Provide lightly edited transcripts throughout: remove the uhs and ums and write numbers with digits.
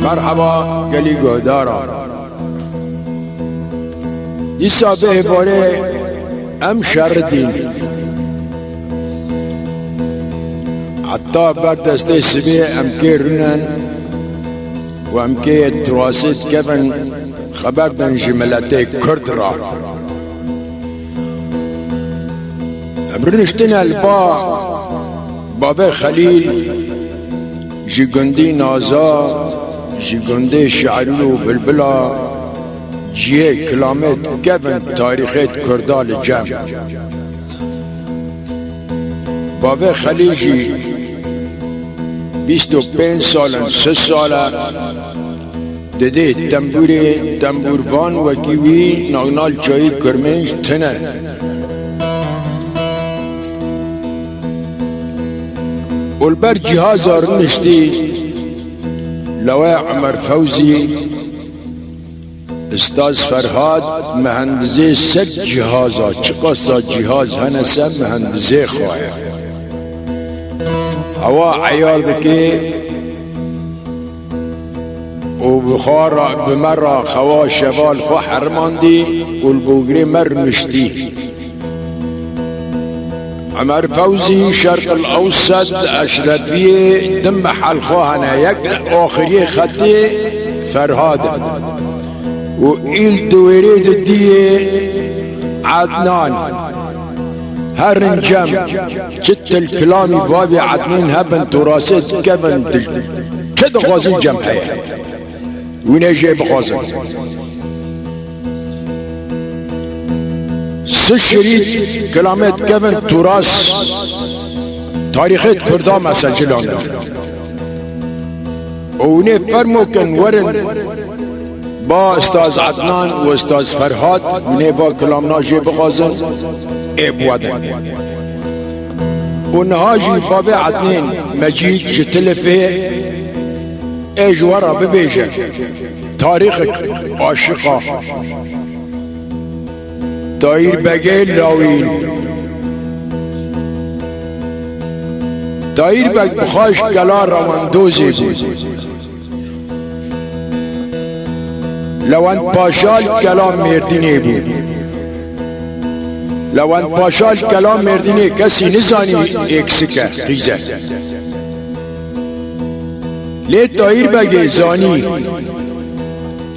مرحبا گلی گودارا ایسا به باره ام شردین حتی بر دسته سبیه ام که رونن و ام که تراسید کفن خبر دن جملت کرد را امرنشتن البا باب خلیل جگندی نازا جگنده شعرلو بلبلا جیه کلامت کفن تاریخت کردال جمع باب خلیل جی 25 سالن 3 ساله دده تنبوروان و گیوی ناغنال چایی کرمنج تنن البر جهاز آرنشتی لوه عمر فوزی استاذ فرهاد مهندزه سر جهازا چقصا جهاز هنسه مهندزه خواه هوا عیار دکی و بخار بمرا خوا شوال خو حرماندی و البوگری مرمشتی عمر فوزی شرق الاوسط اشرفیه دم محل خواهنه یک آخری خطی فرهاد و ایل دویرید دیه عدنان هر انجم چت الكلامي بابي عدنين هبن تراست كفن كده غازي الجمعية وين جاي بخازن سشريت كلامات كفن تراس تاريخات كردان مسجلان وونه فرمو كان ورن با استاذ عدنان و استاذ فرهاد ونه با كلامنا جاي بخازن ابوادن ونهاجي بابي عدنين مجيد جتلفه اجوارا ببيجه تاريخك عاشقا داير بقى لاوين داير بقى بخاش كلا رواندوزي بود لوان پاشال كلام مرديني بود لوان پاشال کلام مردینه کسی نزانی اکسکه قیزه لی تایر بگه زانی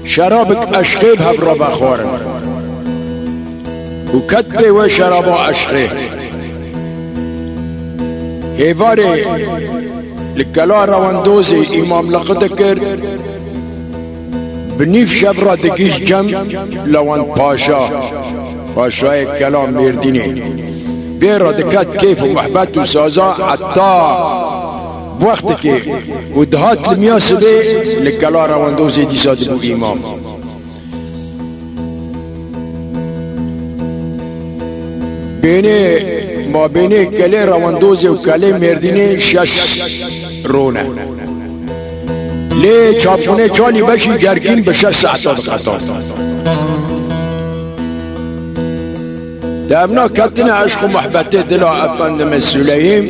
شرابک عشقه بهب را بخورن و کتبه و شرابا عشقه هیواره لکلا رواندوز امام لقد کرد بنیف شب را دگیش جمع لوان پاشا پاشای کلام مردینه بیرا دکت کیف و محبت و سازا حتی وقت که ودهات لمیاسبه لکلا رواندوزی دیساد بو امام بینه ما بینه کلی رواندوزی و کلی مردینه 6 رونه لی چاپونه چالی بشی جرگین به 6 ساعت قطار دابنا كتنا عشق محبته دلا افندم السليم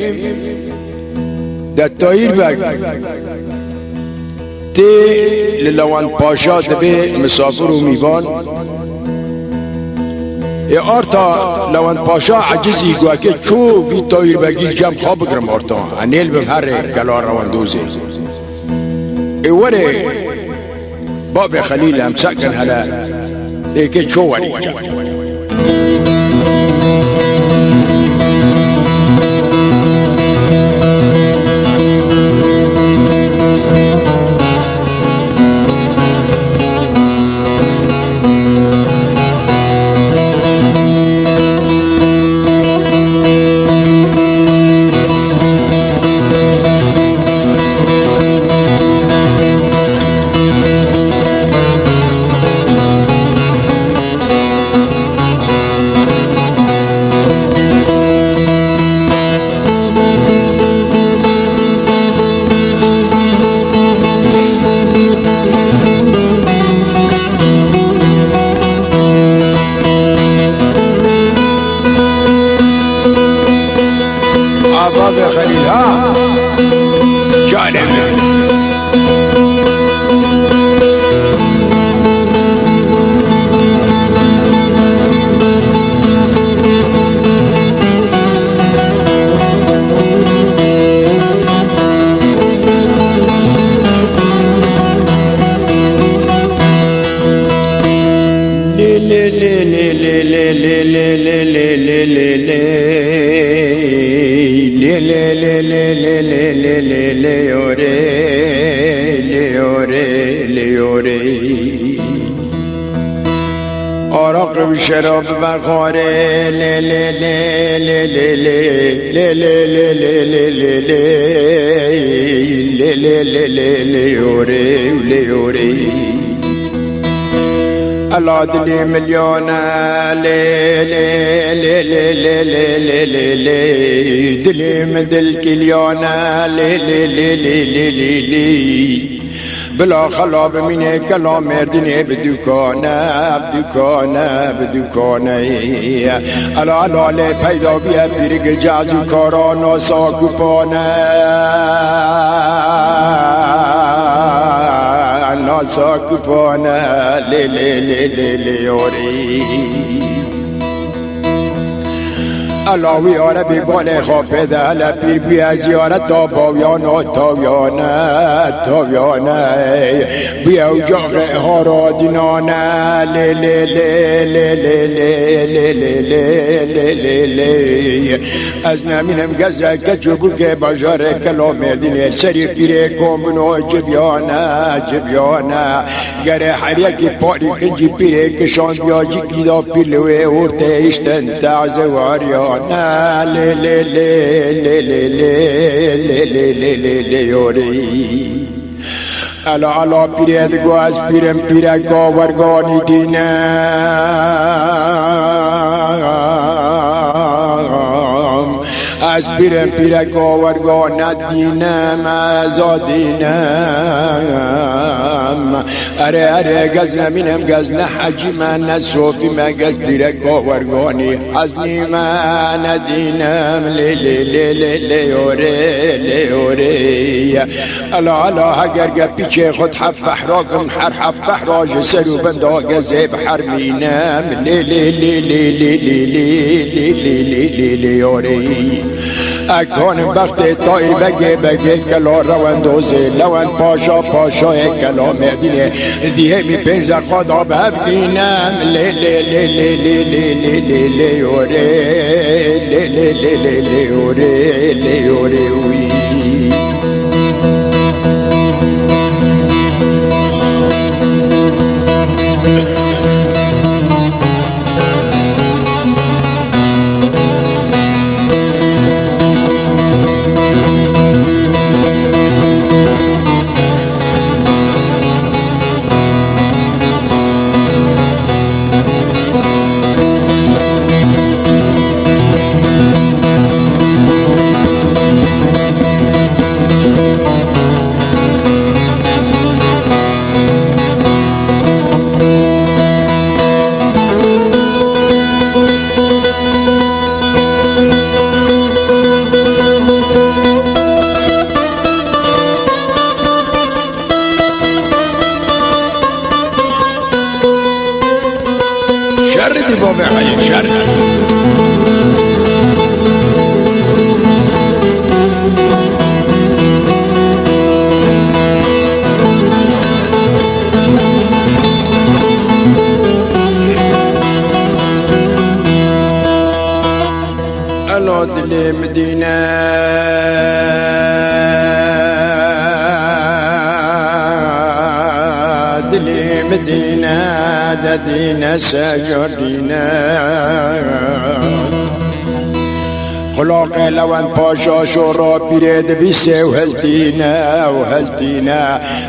دا التاير باك تي للوان باشا دبي مسافر وميبان ای آرتا لوان پاشا عجزی گوه که چو وی تایر بگیر جم خواب بگرم آرتا انیل بم هر کلا روان دوزی ای وره باب خلیل هم سکن هلا ای که چو وری جم باب خلیل ها جانب آراق و شراب و خاره لی لی لی لی لی لی لی لی لی لی لی لی لی لی لیوری لیوری العدل مليونة لي لي لي لي لي لي لي لي دلي مدل كليونة لي لي لي لي لي لي لي بلا خلاب من كلام مردني بدكانه بدكانه بدكانه الا الا لي پیدا بیا پیرگ جازو کارانا ساکوپانه ناساکوپانه لی لی لی لی لی اوری علاوی آره بی باله خواب ده پیر بیا زیارت تا باویانا تاویانه تاویانه بیا و جاقه ها را دینانه لی لی لی لی لی لی لی لی لی لی از نمینم گزه کچوبو که بجار کلا مردینه سری پیره کمبنو جبیانه جبیانه گره هر یکی پاری کنجی پیره کشان بیا جی کیدا پیلوه ارته اشتن تعزواریان نا لی لی لی لی لی لی لی لی لی لی یوری الا الا پیرد گواز پیرم پیره گاورگانی دینه از پیرم پیره گاورگان ندینم از آدینم اره اره گزنه مینم گزنه حجی من نصوفی من گز پیره گاورگانی حزنی من ندینم لی لی لی لی لیوره لیوره الا الا اگر گه پیچه خود حب بحراکم هر حب بحراج سرو بندا گزه بحر مینم لی لی لی لی لی لی لی لی لی لی لیوره اکان بخت تایر بگه بگه کلا روان دوزه لوان پاشا پاشا کلا مدینه دیه می پنج قدا بفگینم لی لی لی لی لی لی لی لی لی اوره لی لی لی لی لی اوره لی اوره وی باب حي شرق دلي مدينة دلي مدينة ددينا سجردينا خلاق لوان پاشا شورا بیرد بیسه وهلتينا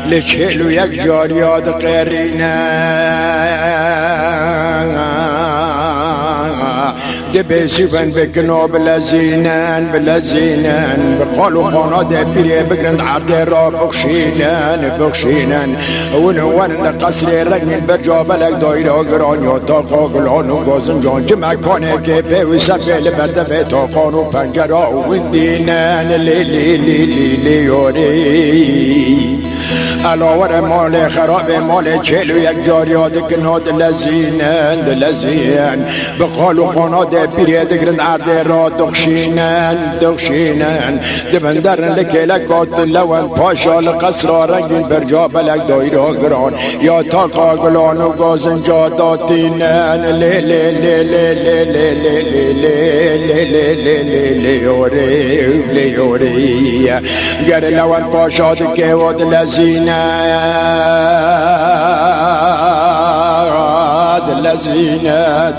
لچلو یک جاریاد قرینا دبسيبن بكنو بلزينان بقالوا خانا دبيري بقرند عرض را بخشينان ونوان القصر رقم برجا بلق دايرا قران يا تاقا قلان وقازم جان جمع كانه كيفه وسبيل بردبه تاقان و پنجرا وندينان لي يوري علاوه مال خراب مال چلو یک جاریاد کناد لزین بقالو خاناد پیرید گرند عرده را دخشینن دبندرن لکلکات لون پاشا لقصرا رنگین برجا بلک دایرا گران یا تاقا گلان و گازن جاداتینن لیوری گر لون پاشا دکه واد لزینن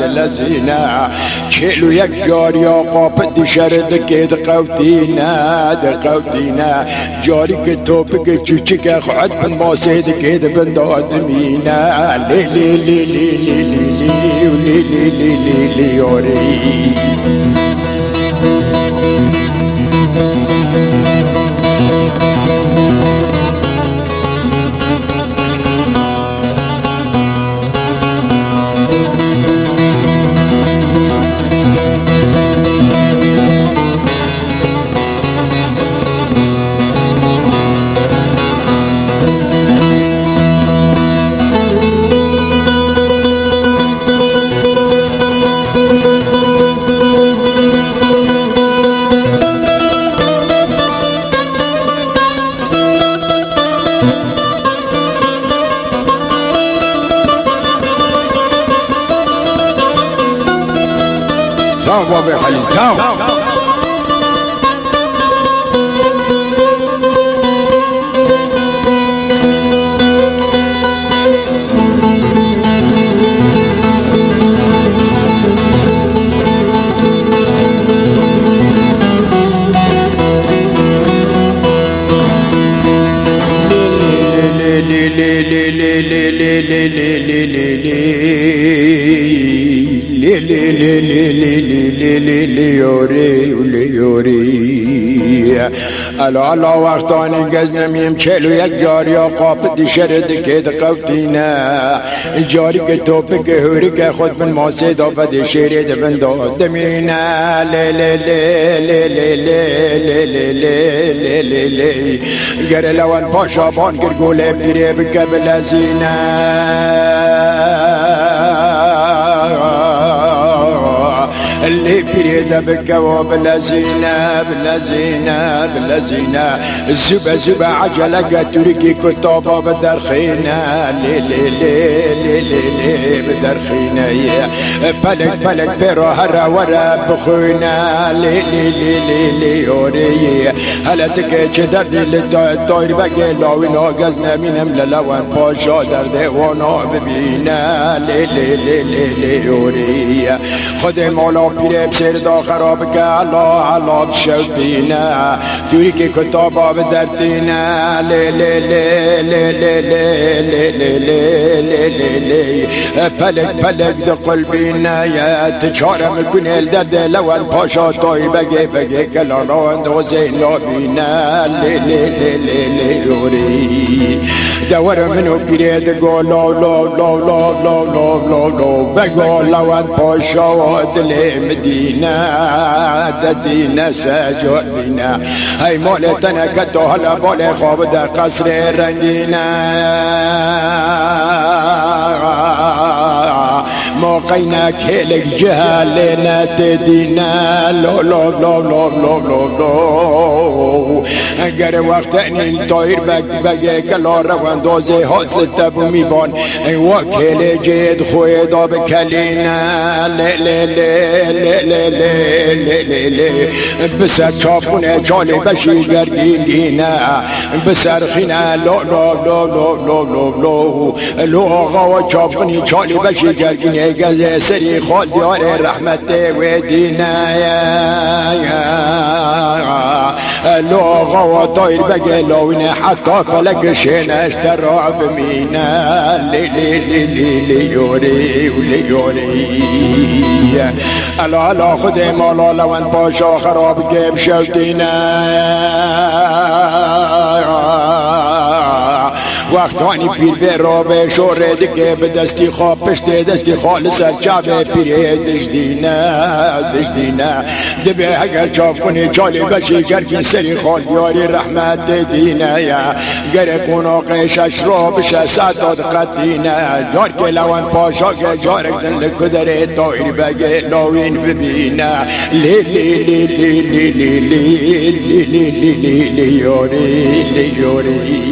دلزينا كيلو يكجار يا قاب دشرد كيد قوتينا جاري كتوبك تشيك خد بن ماسيد كيد بن دادمينا لي يوري بابا خليل تاو الا وقتانی گز نمیم چلو یک جاری قاپ دیشرد که قوتینا جاری که توپ که هوری که خود من ماسه دا پد شیرد من دادمینا لی گر لون پاشا بان گر گوله پیره بکه بلزینا اللي بريده بكوا بلزينا زبا عجلة تركي كتابة بدرخينا لي بدرخينا بلك بيرو هرا ورا بخوينا لي يوري هلا تكيش دردي للطاير بقي لاوي ناقزنا منهم للوان باشا درده وانا ببينا لي يوري خد مولا پیره بسر دا خراب که الله بشوتینا توری که کتابا بدرتینا لی پلک دا قلبینا یا تچاره میکنه الدرد لون پاشا تای بگه کلانا اندازه نابینا لی یوری دور منو پیره دگو لا بگو لون پاشا و دل مدينة ددينا سجودنا هاي مولتنا كتو هلا بولي خواب در قصر رنگينا موقعنا كيلك جهالنا تدينا لو لو لو لو لو لو لو اگر وقت این طایر بگه کلا روان دوزه هات لتبو میبان وکل جد خوی داب کلینا لی لی لی لی لی لی لی لی بسر چاپونه چالی بشی گردینینا بسر خینا لو لو لو لو لو لو لو لو آقا و چاپونی چالی بشی گردینه گزه سری خال دیار رحمت و دینا لو آقا و طایر بگه لوینه حتی فلک شنش در رعب مینا لی لی لی لی لی یوری و لی یوری الا الا خود مالا لون پاشا خراب گم شودینا وقتانی پیر به رابه شوره دیگه به دستی خواب پشته دستی خال سر چابه پیره دشدینا دبه اگر چاپ کنی چالی بشی گرگین سری خال دیاری رحمت دینا یا گر قناقش اشرا بشه سعداد قدینا جار که لون پاشا که جارک دن لکدر طایر بگه لاوین ببینا لی لی لی لی لی لی لی لی لی لی لی لی یوری لی یوری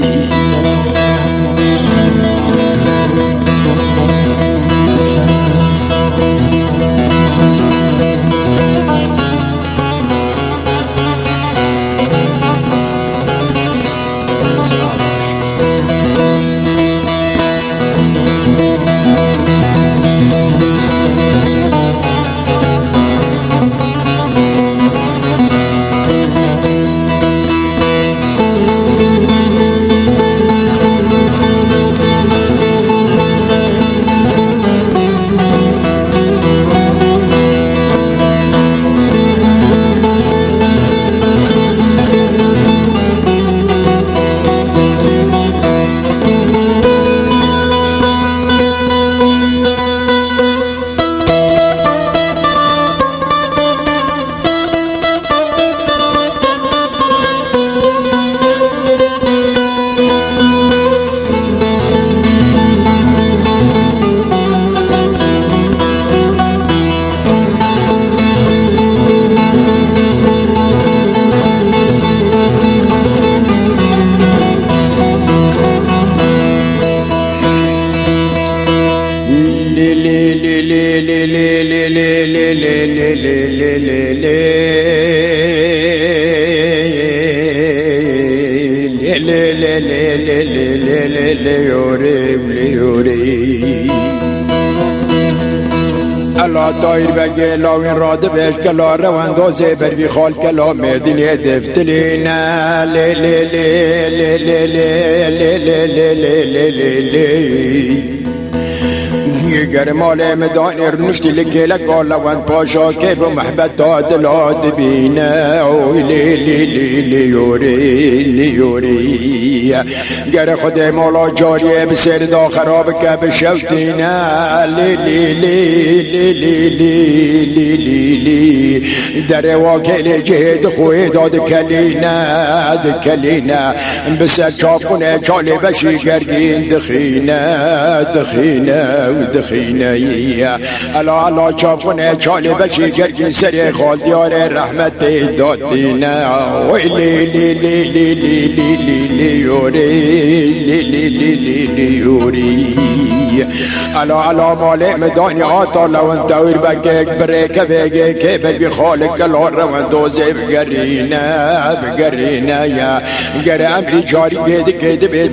طایر بگه لاوین راده بهش کلا روان دوزه بروی خال کلا مردینی دفتلینا لی لی لی لی لی لی لی لی لی لی لی گر مال مدان ارنشتی لگلک آلوان پاشا کیف و محبت دادلات بینا لی لی لی لی یوری لی یوری گر خود مولا جاریه بسر دا خراب که بشوتینا لی لی لی لی لی لی لی لی لی در واکل جهد خوی داد کلینا بسر چاپ کنه چالی بشی گرگین دخینا دخینه الا الا چاپ کنه چالی بشی گرگین سری خال دیار رحمت دادینا وی لی لی لی لی لی لی لی لی یوری لی لی لی لی لی یوری الا الا مال مدانی آتا لون تاویر بگیک بریک بگی که بگی خالق کلا روان دوزه بگرینا یا گر امری جاری گیدی به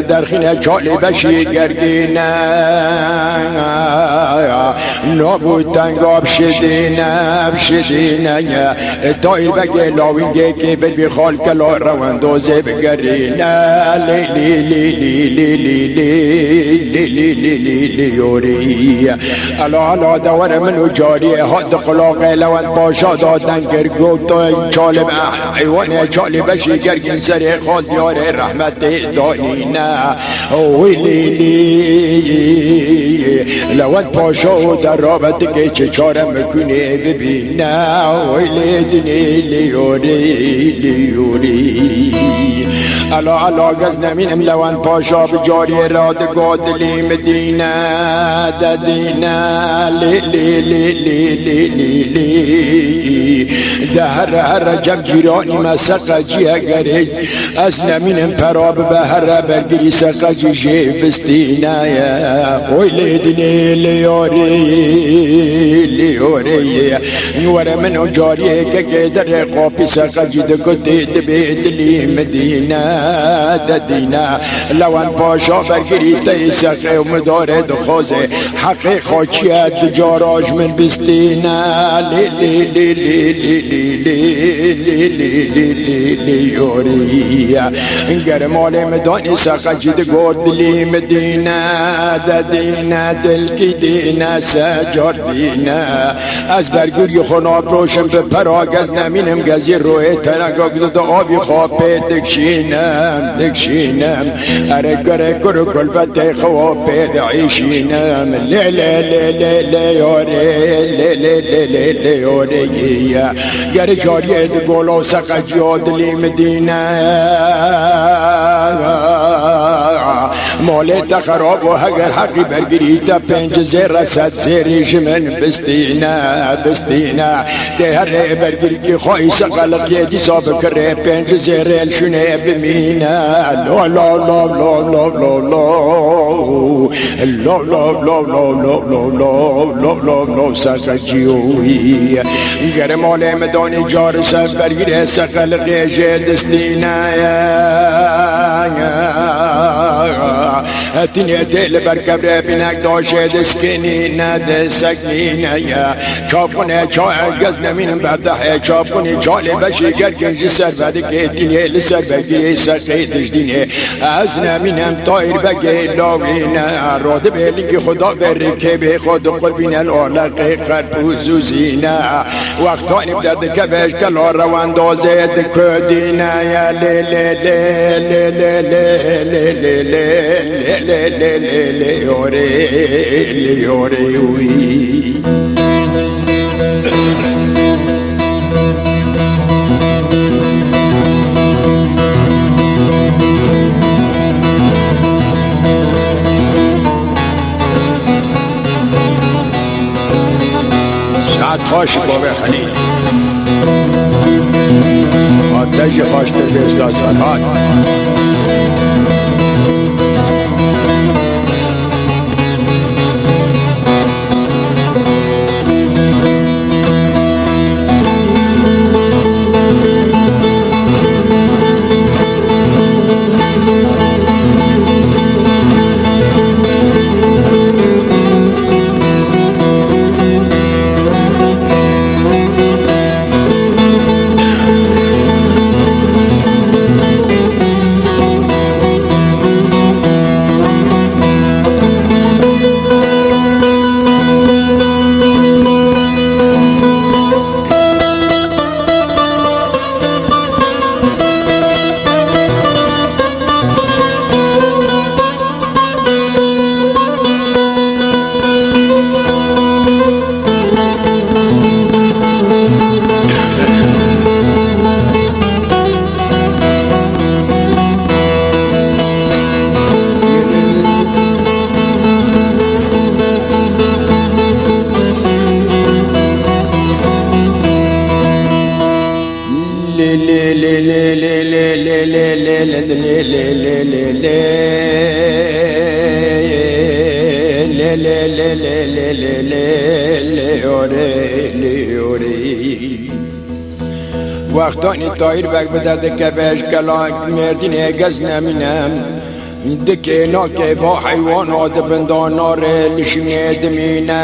در خینه چالی بشی گرگینا نابود تنگاب شدینا یا طایر بگی لاوینگه که بگی خال کلا روان دوزه بگرینا لی لی لی لی لی لی لی لی لی لی لی یوری الا الا دور منو جاریه حد قلاقه لون پاشا دادن گرگوک تا چالب حیوانه چالی بشی گرگین سری خال دیار رحمت دانینا ویلی لی لون پاشا در رابط که چه چاره مکنه ببینا ویلی دنی لیوری الا علا غزنمین ملوان پاشا بجاری راد گادلی مدینه ددینه لی لی لی لی لی لی لی دهر هر جب جیرانی مسقه جیه گره از نمینم پراب به هر برگری سقه جیشه بستینه اوی لیدنی لیاری لیاری نور منو جاریه که گدر قاپی سقه جید کتی دبید لی مدینه ددینه لوان پاشا برگری تی سقه و مداره دخوزه حقی خاچیت جاراج من بستینه لی لی لی لی لی لی لی لی لی لی لی یوریه گر مال مدانی سقه جید گرد لی مدینه ددینه دل کی دینه سجار دینه از برگوری خناب روشن به پراگ از نمینم گزی روی تنگاگ دو آبی خوابه دکشینم اره گره کرو کلبت خوابه دعیشینم لی لی لی لی لی یوری لی لی لی لی لی یوری گر جاریه دگولو سقه جاد لی مدینه مالت خراب و هگر حقی برگری تا پنج زیر ست زیریش من بستینه ده هر برگری که خواهی سقلق یدی ساب کره پنج زیریل شونه بمینه لا لا لا لا لا لا لا لا لا لا لا لا لا لا لا سقل جیوی گر مال مدانی جار سب برگری سقلق یجد دستینه اتنی دل برکبر بینک داشه دسکنی نده سکنینه چاپ کنه چای گز نمینم برده چاپ کنه چاله بشی گرگنجی سر بده که اتنی لسر بگیری سقی دشدینه از نمینم تایر بگی لاغینه راده بیلنگی خدا بری که به خود قلبین الالقی قربوزوزینه وقتانی بدرد که بهش کلا روان دازه دکدینه لی لی لی لی لی لی لی لی لی لی لی یوری وی ساعت خوش بابا خلیل آتش خوش تجهز داستان وقتانی تایر بگ بدرد که بهش کلاک مردین اگز نمینم دکه ناکه با حیوانات بندانا ریلش میدمینم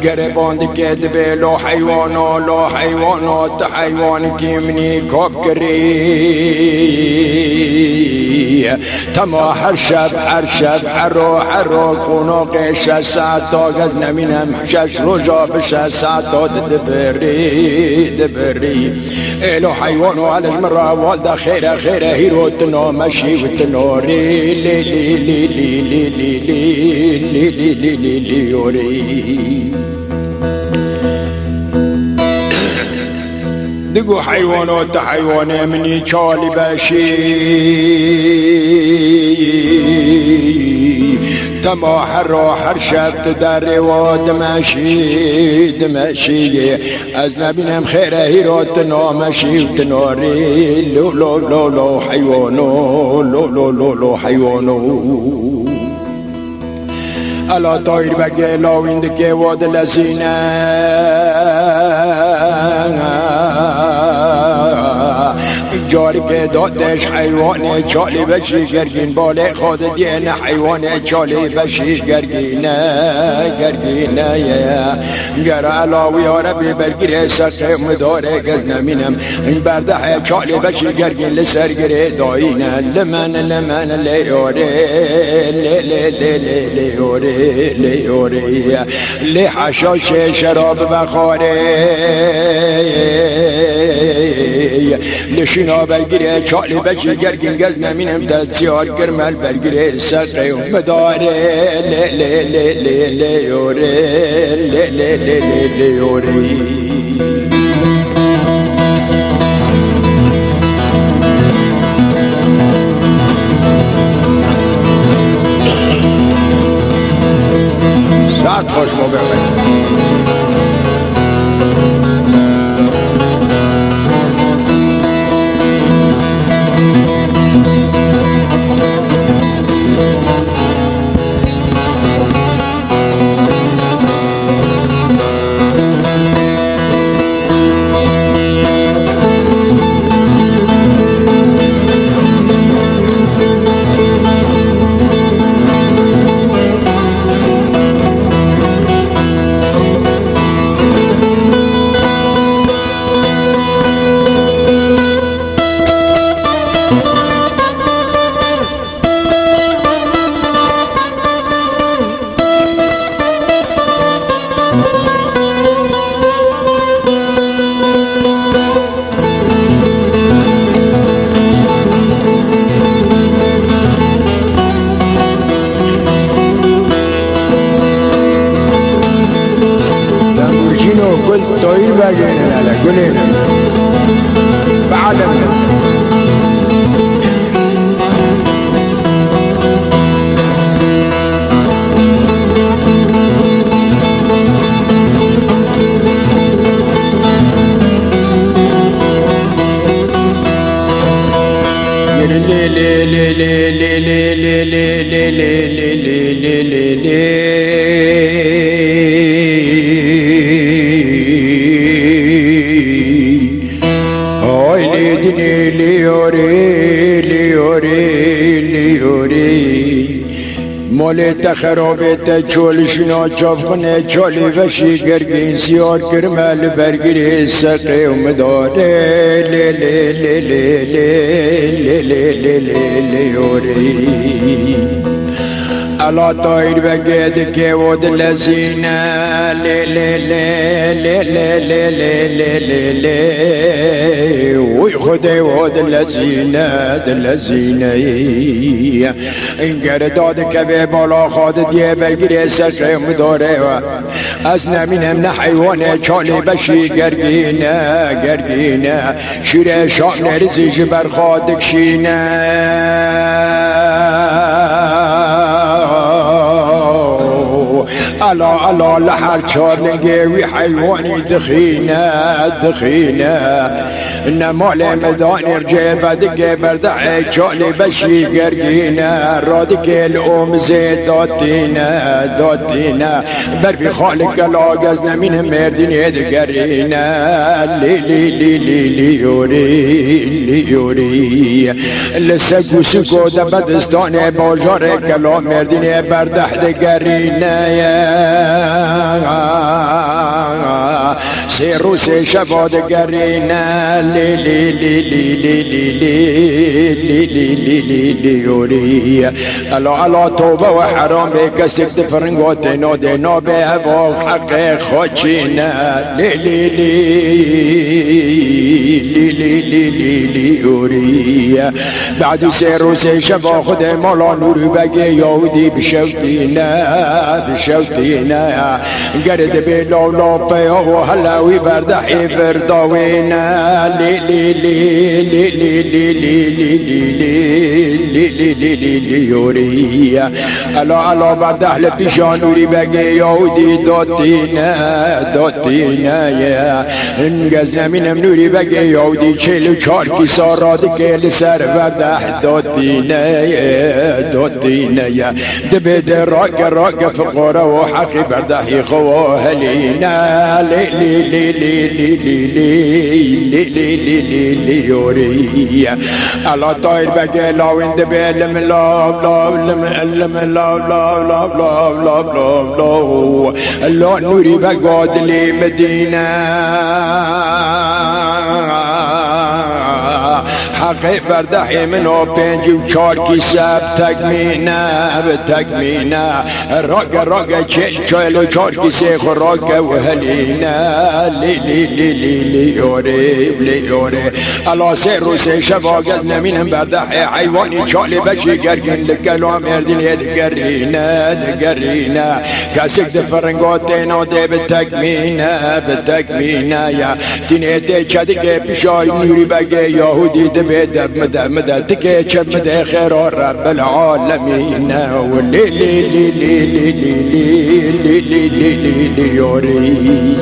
گرباند که دبه لا حیوانات حیوان که منی کاب کری تما هر شب هر خوناق 6 ساعت تا گز نمینم 6 روزا به 6 ساعت تا دبری ایلو حیوانو علش مرا والده خیره هیرو تنا مشی و تناری لی لی لی لی لی لی لی لی لی لی لی دقو حيوانات حيوانه مني چالي باشي تماحر هر شب در واد دمشي از نبینم خیره هیرات نامشي و تناري لو لو لو لو حيوانو لو لو لو لو حيوانو الا طاير بقى لاويندك واد لزينه جاری که دادش حیوانه چالی بشی گرگین باله خود دینه حیوانه چالی بشی گرگینه گر علاوی عربی برگیره سقه مداره گز نمینم این برده چالی بشی گرگین لسرگره داینه لمن لیاره لیاره لحشاش شراب بخاره لشنا برگیره چالی بچی گرگین گز نمینم دستیار گرمل برگیره سقه و مداره لیوره ساعت خوش مبخیر قلت طويل باقينا لا قلنا بعلمنا مال تخرابت چولشنا چافخنه چالی وشی گرگین سیار کرمل برگیری سقه و مداره لی لی لی لی لی لی لی لی لی الا طایر بگید که ود لزینه لی لی لی لی لی لی لی لی لی وی خودی ود لزینه این گرداد که به بالا خود دیه برگیره سقه مداره از نمینم نه حیوانه چالی بشی گرگینه شیر شام نرزیش برخواد کشینه الا لحر چارلنگه وی حیوانی دخینه نمال مدان ارجه بدگه برده چالی بشی گرگینه رادکه الامزه دادینه برفی خالق لاغز نمین مردینه دگرینه لیوری لسگو سکو دبدستان باجار کلا مردینه برده دگرینه سه روز شباد گرینه لی لی لی لی لی لی لی لی لی لی لیوری الا توبه و حرام کسک دفرنگات نادنا به هوا حق خاچینه لی لی لی لیوری بعد سه روز شبا خود مالا نوری بگه یهودی بشوتینه گرد به لالا فیا و هلا وی بردحی برداوینا لی لی لی لی لی لی لی لی لی لی لی لی یوریا الا الا بردح لپیشانوری بگی یهودی داتینا یا انگز نمینم نوری بگی یهودی 44 کیسا رادی که سر بردح داتینا یا دبید راق فقوره و حقی بردحی خواه لینا لی لی لی لی لی لی لی لی لی لی لی یوریا الا طایر بگی لاوین دبی لم لا نوری بگاد لی مدینه حقی بردحی منو 54 کیسه بتکمینه راگ 44 کیسه خو راگ و هلینا لی لی لی لی لی یوری الا 3 روز شباگت نمینم بردحی حیوانی چالی بشی گرگین لگلو مردین دگرینه کسک دفرنگات دینا دی بتکمینه یا دینه دی چدی که پیشای نوری بگه یهودی دبی مدد تكي مدى خير رب العالمين ولي لي لي لي لي لي لي لي لي لي يوري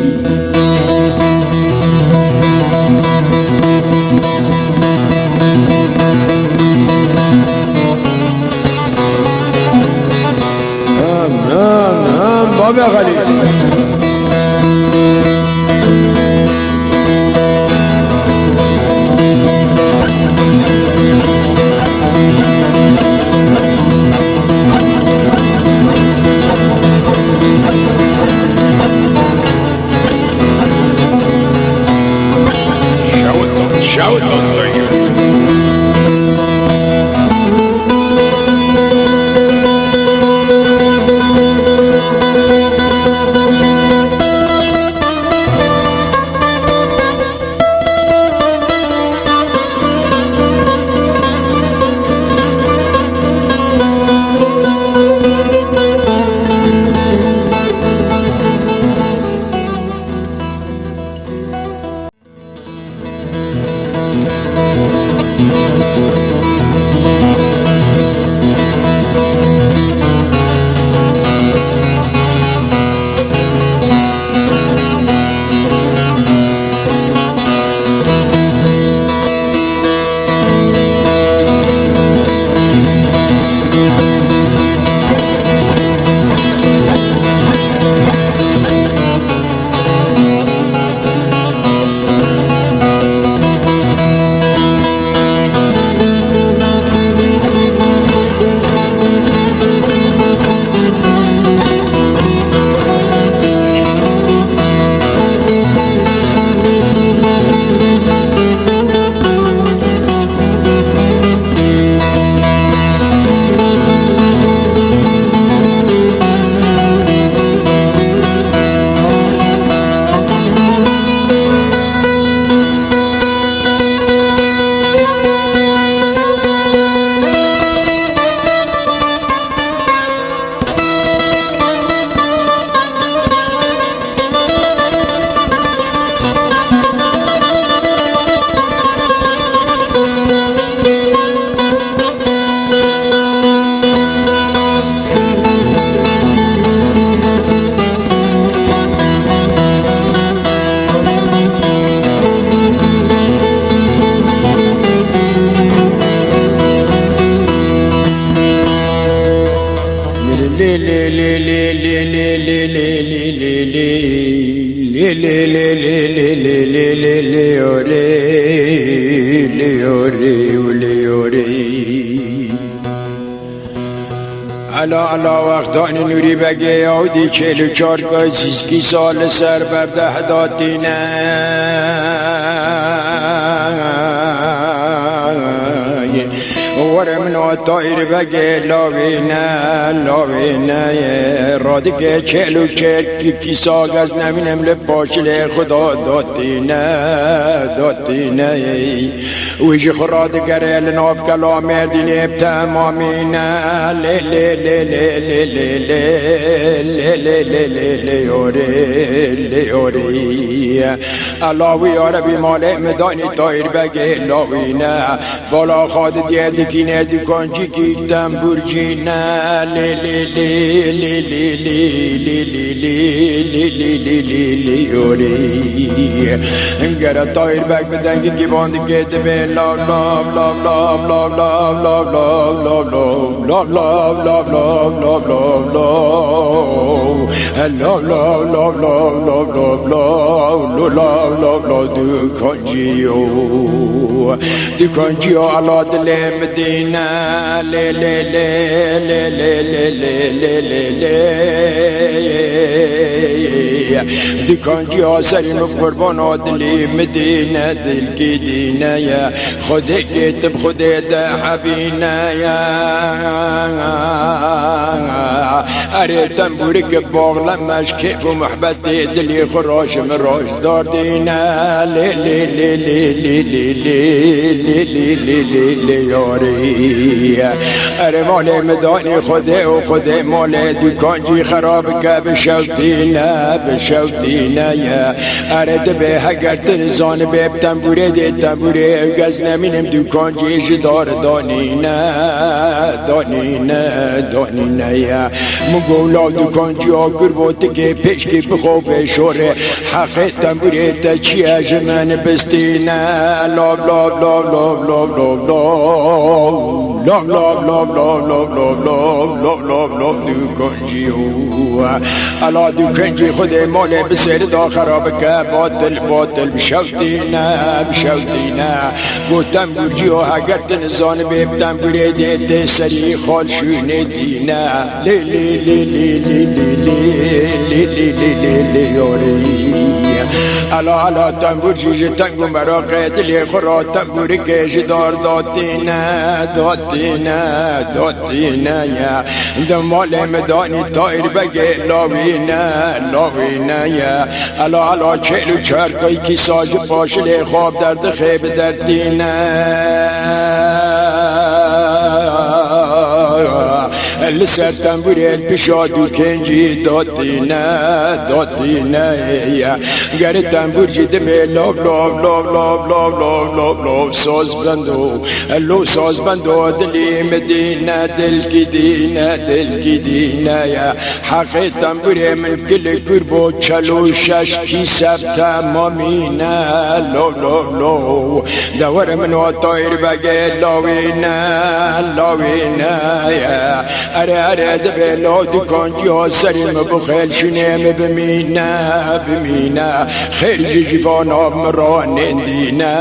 بابا غالي شاوت طيب علا وقتان نوری بگه یهودی 44 کی سال سر برده دادینه ورم نو طایر بگه لاوینا رادی که چلو چل کی ساگز نمینم لپاشل خدا داتینه ویش خراد گره لناف کلا مردینه بتمامینه لیوری علاوی عربی مال مدانی طایر بگه لاوینه بالا خاد دیدکینه دکانچی کی تنبورجینه لیوری انگر طایر بگ بدنگی کی باندی که دبه لا لا لا لا لا لا لا لا لا لا لا لا دکانجیو علا دل مدینه دکانجیو سریم قربان دلی مدینه دل کی دینه خود کتب خود ده حبینه اره تنبوری که باغلمش کیف و محبت دلی خراش مراش دار دینه یاری اره مال مدانی خوده و خوده مال دکانجی خراب که بشوتینه اره دبه هگر تنزان به تنبوری ده تنبوری گز نمینم دکانجیش دار دانینه مگولا دکانجی ها گربوتی که پشکی بخوب شوره حق تنبوری تا چی اجمن بستینه لاب لاب لاب لاب لاب لاب لاب لاب لاب لاب لاب لاب لاب لاب لاب لاب دکانجی ها الا دکانجی خود مال بسر دا خراب که باطل بشوتینه گوتم برجی ها اگر تنزان به تنبوری ده سری خال شونه دینه الا تنبور جیج تنگو مرا قیدلی خورا تنبوری کش دار داتینه دمال مدانی تایر بگه لاوینه الا چلو چرکایی کی ساج پاشل خواب درد خیب دردینه لسر تنبوری پیشا دکانجی داتینه گر تنبور جیده به لاب ساز بندو دلی مدینه دل کی دینه حق تنبوری من کل گربو چلو شش کی سب تمامینه دور منو طایر بگه لاوینه اره دبه لا دکانجی ها سریم بخیل شنیم بمینه خیل جیجیوان آب مران اندینه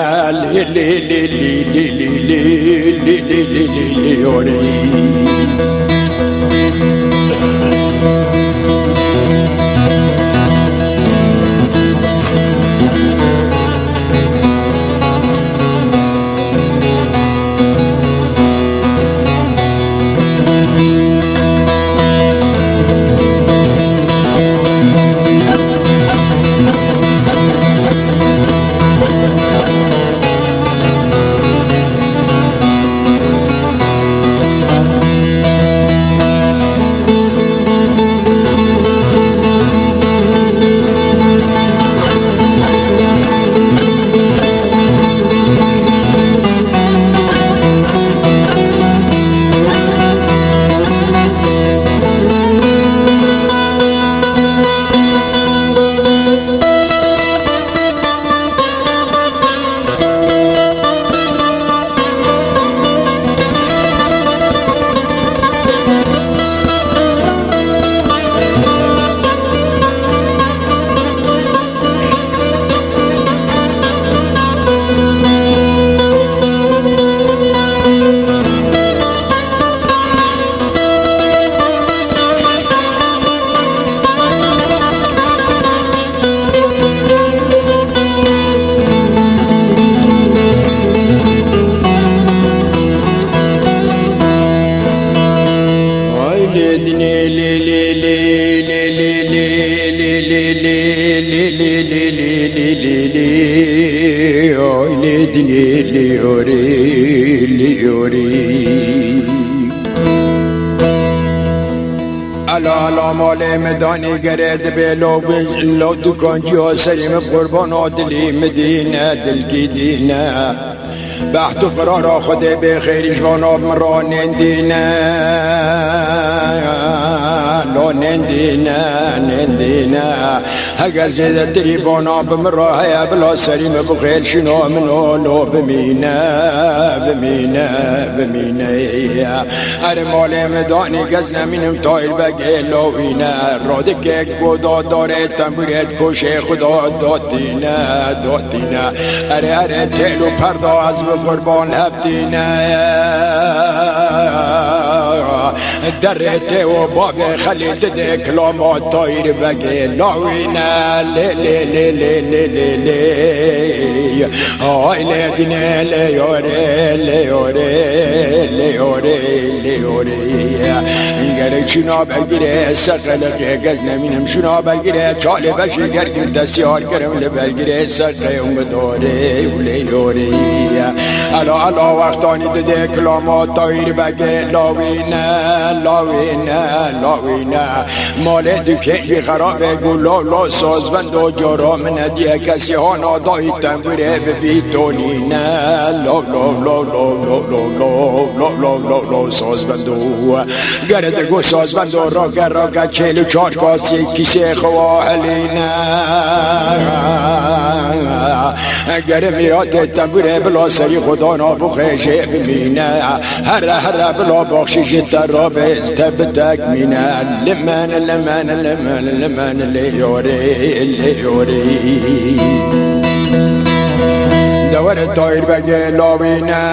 الالا مال مدانی گرد به لو دکان جا سریم قربان دلی مدینه دلگی دینه بحت و قرار خود به خیرش وانا مرا نندینه لا نندینه اگر زیده دری بانا بمرا هیا بلا سریم بخیر شنا منو لو بمینه ار مال مدانی گزنه منم تایر بگه لاوینه راده که گودا داره تنبوریت کشه خدا دادینه اره تیل و پردا از قربان هبدینه درته و باب خلید ده کلامات تایر بگه لاوینه لی آی لیدینه لیوره گره چنا برگیره سقلقه گز نمینم شنا برگیره چاله بشه گرگیر دستیار کرم لبرگیره سقه ام داره و لیوره الا وقتانی ده کلامات تایر بگه لاوینه مال دکه خرابه گلو لا سازبند و جارا مندیه کسی ها نادایی تنبوره بیتونینه لا سازبند و گرد گو سازبند و راگه چهل چار کاسی کسی خواهلینه اگر میرات تنبوره بلا سری خدا نابو خیشه بمینه هر بلا بخشش ترابه تبتک مینه لمن لیوری دور تایر بگه لاوینه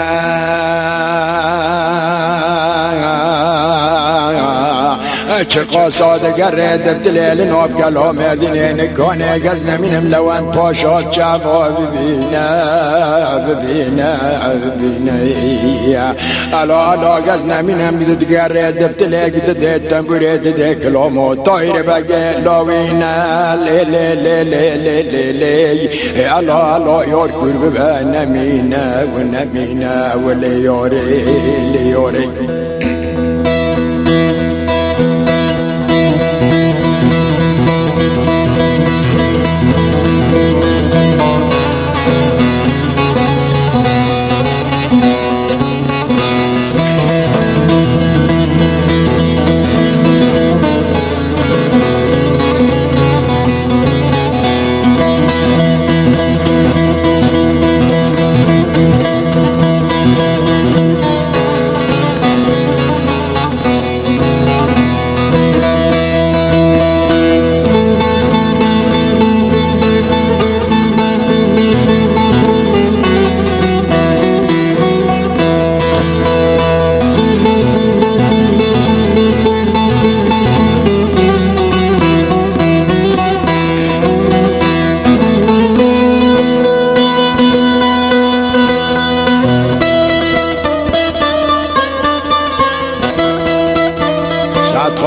چه قاصادگر دبدلیل ناب گلا مردینه نگانه گز نمینم لوان پاشا چفا ببینه الا گز نمینم دیگر دبدلی گده تنبوره ده کلامو تایر بگه لاوینه لی الا یار کرب به نمینه و لیوری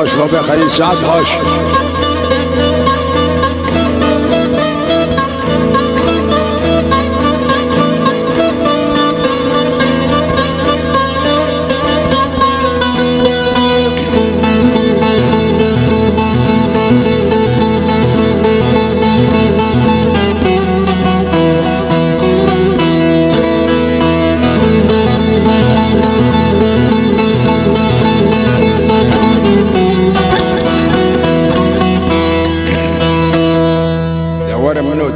هاش رو بخرید ساعت هاش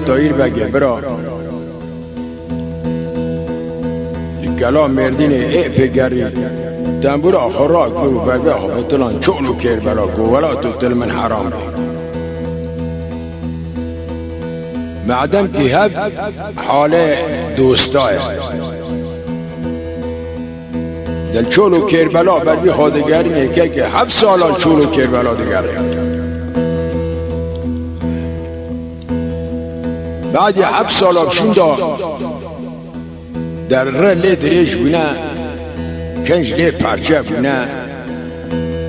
تایر بگه برا گلا مردینه ای پگری تنبور آخراک برو بگه حبتلان چولو کر برا گو ولا تبتل من حرام بی معدم که هب حال دوستای دل چولو کربلا بر بی خودگری نیکه که 7 سال چولو کربلا دیگره بعد 7 سال افشون دا در ره دریش بونه کنج لی پرچه بونه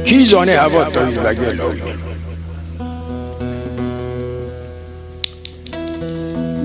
کی زانه هوا تایر بگه لاوینه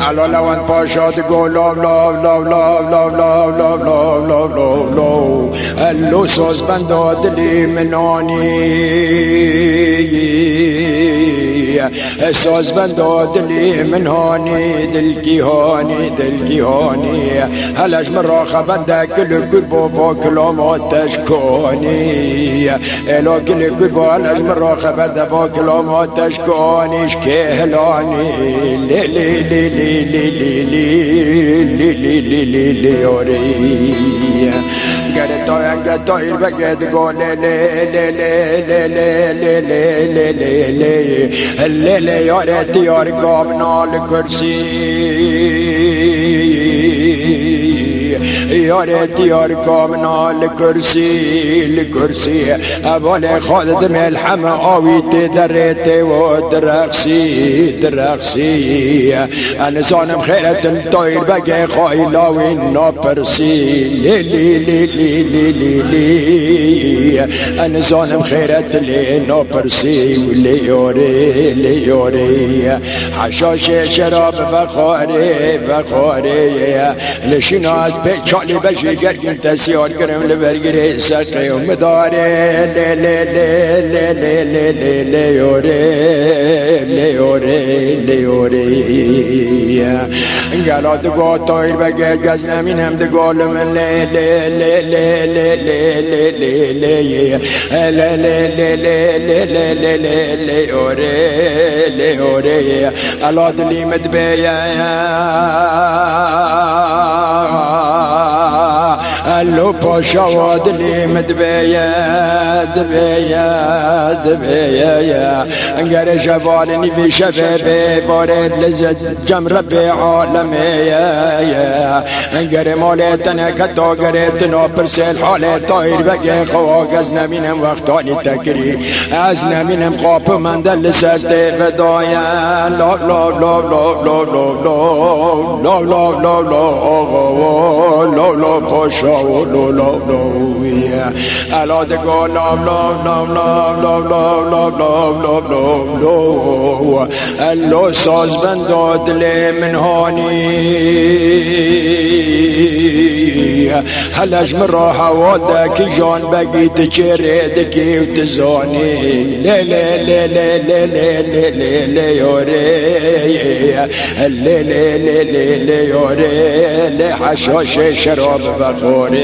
على لوان پاشا تقول لو لو لو لو لو لو لو لو لو لو لو اللو سوز بندو دلی منانی سوز بندو دلی من هوني دلكي هوني دلكي هوني هلاش من راخة بندك كل قلبو فوق لومو تشكوني الو كل قلبو هلاش من راخة بندك فوق لومو تشكوني شكيهلوني لي لي لي لي لي لي لي لي لي لي لي يوري قالت البقيت قول لي لي لي لي لي لي لي لي الليلة يا ريت يرقبنا الكرسي يا ريت يرقبنا الكرسي أبولي خالد ملحم قويتي دريتي ودرقسي أنا صانم خيرة الطير بقي خايلة وإنه برسي لي لي لي لي لي لي لي أنا صانم خيرة لإنه برسي ولي يوري لي يوري حشاش شراب بخاري لشناز بيشالي بشي قرقن تسيار كرم لبرقري سقي ومداري لي لي لي لي لي لي لي لي يوري لي يوري لي يوري قالوا تقول طير بقى قزنا منهم تقول من لي لي لي لي لي لي لي لي لي لي لي لي لي لي يوري لي يوري الواد اللي متبيع اللو باشا واد اللي متبيع دبيا انقر جبالني في شبابي بارد لزد جم ربي عالمي انقر مولتنا كتو قريتنا برسل حالي طاير بقي خواقزنا منهم وقتاني تكري ازنا منهم قاب من دل سرتي فدايا لا لا لا لا لا لا لا لا لا لا لا لا باشا لا لا لا الا تقول لا لا لا لا لا لا لا لا لا اللو ساز بنداد لي من هوني هلاش من راحة ودك جان بقيت تشردك وتزاني لي لي لي لي لي لي لي لي يوري لي لي لي لي لي يوري لي حشاش شراب بخوري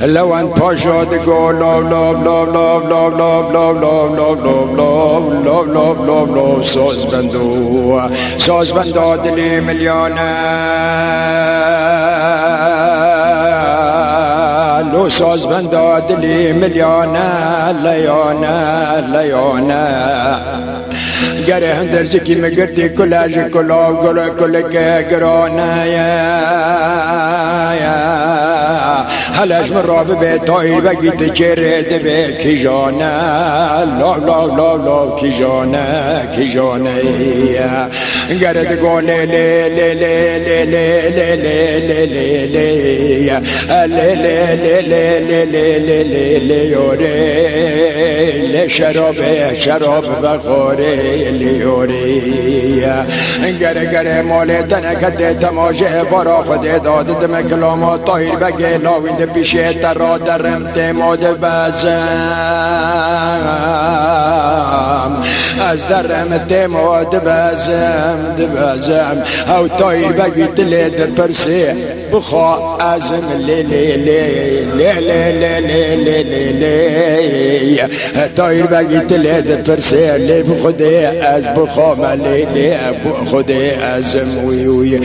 لو ان باشا تقول لو لو لو لو لو لو لو لو لو لو لو لو لو لو ساز بندو دلي مليانه لو و ساز بندا دلی ملیانه لیانه گره هندرزی کی مگردی کلاج کلا کل گرانه هلاش من راب به تایر بگید چرد به کی جانه لا کی جانه گرد گونه لیوری شراب بخوره لیوری گره مال تنکت تماشه برا خود داد دم کلام طایر بگه لاوید پیشه ترا درم تماد بزم از درم تماد بزم او طایر بگی تلید پرسه بخوا ازم طایر بگی تلید پرسه لی بخوده از بخوا ملی بخوده ازم وی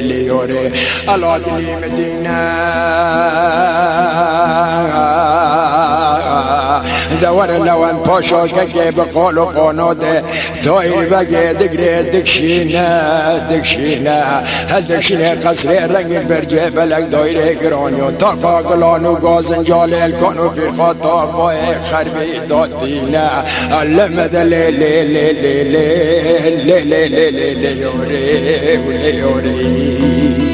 لیوره الادلی مدینه دور لوان پاشا که بقول و قانوده دایر بگه دگره دکشینه قصر رنگ برجه بلک دایر گرانیو تاقا گلانو گازن جالل کنو فرقا تاقای خربی دادینه علمد لیوری